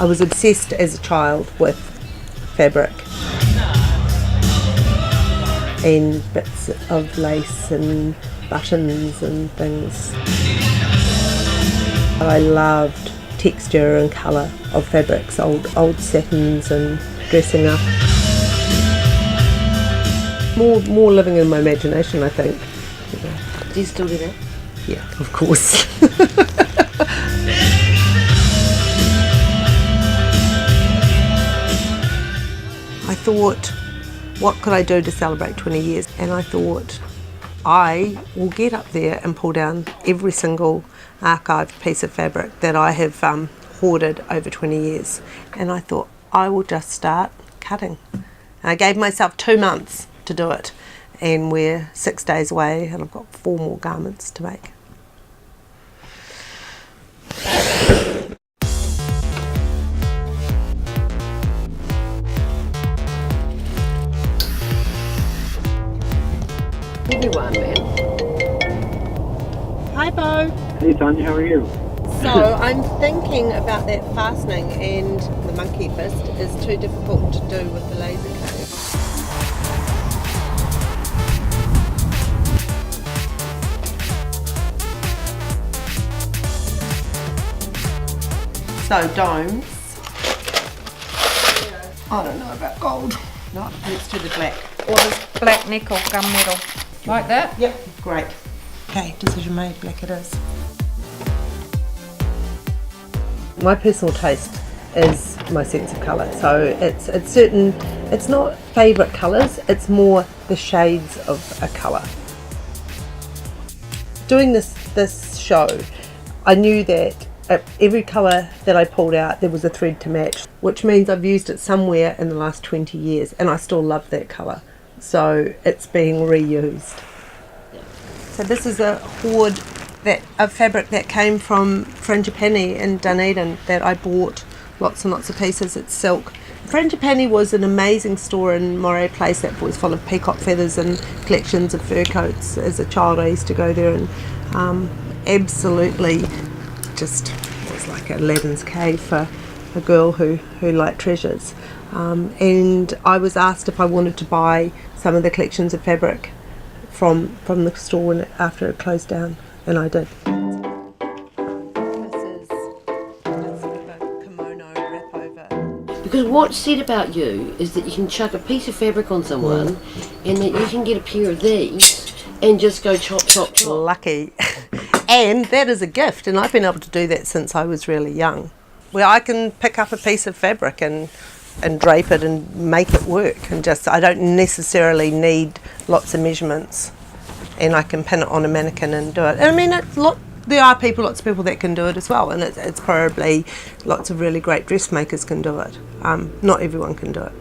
I was obsessed as a child with fabric and bits of lace and buttons and things. I loved texture and colour of fabrics, old satins and dressing up. More living in my imagination, I think. Do you still do that? Yeah, of course. I thought, what could I do to celebrate 20 years? And I thought, I will get up there and pull down every single archived piece of fabric that I have hoarded over 20 years. And I thought, I will just start cutting. And I gave myself 2 months to do it. And we're 6 days away and I've got 4 more garments to make. Everyone, man. Hi, Bo. Hey, Tanya, how are you? So I'm thinking about that fastening, and the monkey fist is too difficult to do with the laser cutting. So domes. I don't know about gold. No, let's do the black. Or this black nickel gunmetal. Like that? Yep, great. Okay, decision made, black it is. My personal taste is my sense of colour. So it's certain, it's not favourite colours, it's more the shades of a colour. Doing this show, I knew that every colour that I pulled out, there was a thread to match, which means I've used it somewhere in the last 20 years and I still love that colour. So it's being reused. So this is a hoard of fabric that came from Frangipani in Dunedin that I bought lots and lots of pieces. It's silk. Frangipani was an amazing store in Moray Place that was full of peacock feathers and collections of fur coats. As a child I used to go there and absolutely just was like Aladdin's cave for a girl who liked treasures. And I was asked if I wanted to buy some of the collections of fabric from the store after it closed down, and I did. This is sort of a kimono wrap over. Because what's said about you is that you can chuck a piece of fabric on someone and that you can get a pair of these and just go chop, chop, chop. Lucky. And that is a gift, and I've been able to do that since I was really young. Where I can pick up a piece of fabric and drape it and make it work, and just I don't necessarily need lots of measurements, and I can pin it on a mannequin and do it. And I mean, there are lots of people that can do it as well, and it's probably lots of really great dressmakers can do it. Not everyone can do it.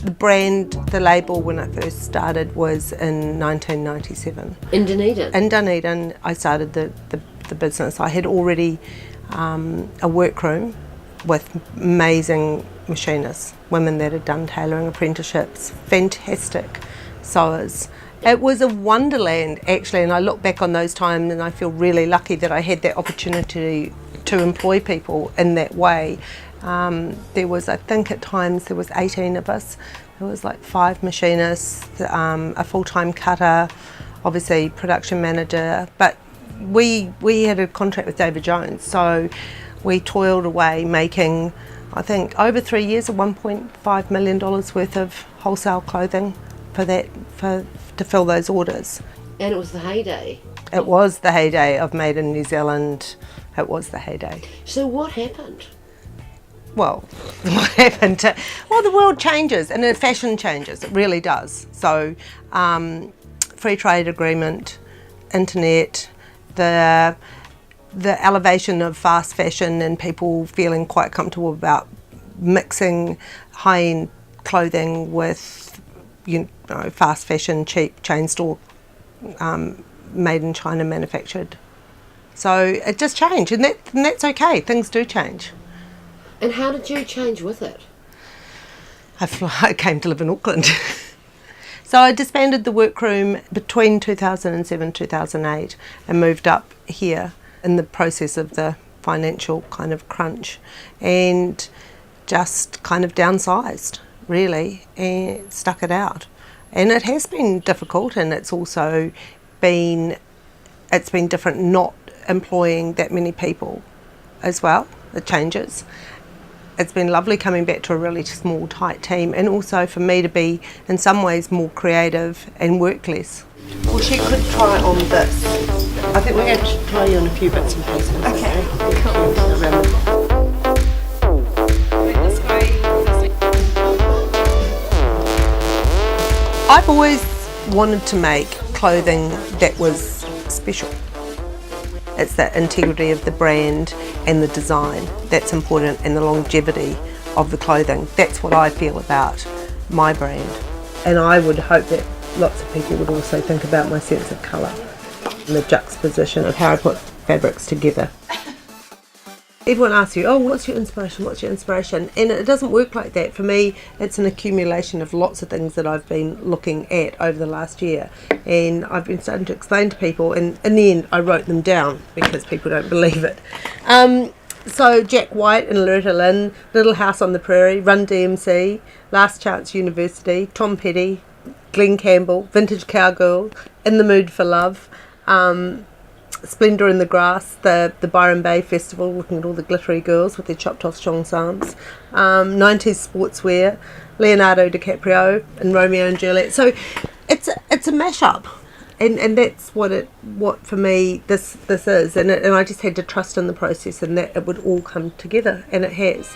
The brand, the label, when I first started was in 1997. In Dunedin? In Dunedin, I started the business. I had already a workroom with amazing machinists, women that had done tailoring apprenticeships, fantastic sewers. It was a wonderland actually, and I look back on those times and I feel really lucky that I had that opportunity to employ people in that way. There was, I think at times there was 18 of us. There was like 5 machinists, a full-time cutter, obviously production manager, but we had a contract with David Jones, so we toiled away making, I think, over 3 years, $1.5 million worth of wholesale clothing to fill those orders. And it was the heyday. It was the heyday of Made in New Zealand. It was the heyday. So what happened? Well, what happened? Well, the world changes and the fashion changes. It really does. So, free trade agreement, internet, the elevation of fast fashion and people feeling quite comfortable about mixing high-end clothing with fast fashion, cheap chain store, made in China, manufactured. So it just changed, and that's okay. Things do change. And how did you change with it? I came to live in Auckland. So I disbanded the workroom between 2007 and 2008 and moved up here in the process of the financial kind of crunch, and just kind of downsized really and stuck it out. And it has been difficult, and it's also been different not employing that many people as well. It changes. It's been lovely coming back to a really small, tight team, and also for me to be in some ways more creative and work less. Well, she could try on this. I think we're going to try you on a few bits and pieces. Okay, cool. I've always wanted to make clothing that was special. It's the integrity of the brand and the design that's important, and the longevity of the clothing. That's what I feel about my brand. And I would hope that lots of people would also think about my sense of colour and the juxtaposition of how I put fabrics together. Everyone asks you, oh, what's your inspiration? What's your inspiration? And it doesn't work like that. For me, it's an accumulation of lots of things that I've been looking at over the last year. And I've been starting to explain to people, and in the end, I wrote them down because people don't believe it. So Jack White and Loretta Lynn, Little House on the Prairie, Run DMC, Last Chance University, Tom Petty, Glenn Campbell, Vintage Cowgirl, In the Mood for Love, Splendour in the Grass, the Byron Bay Festival, looking at all the glittery girls with their chopped off cheongsams, 90s sportswear, Leonardo DiCaprio and Romeo and Juliet. So it's a mashup, and that's what for me this is, and I just had to trust in the process and that it would all come together, and it has.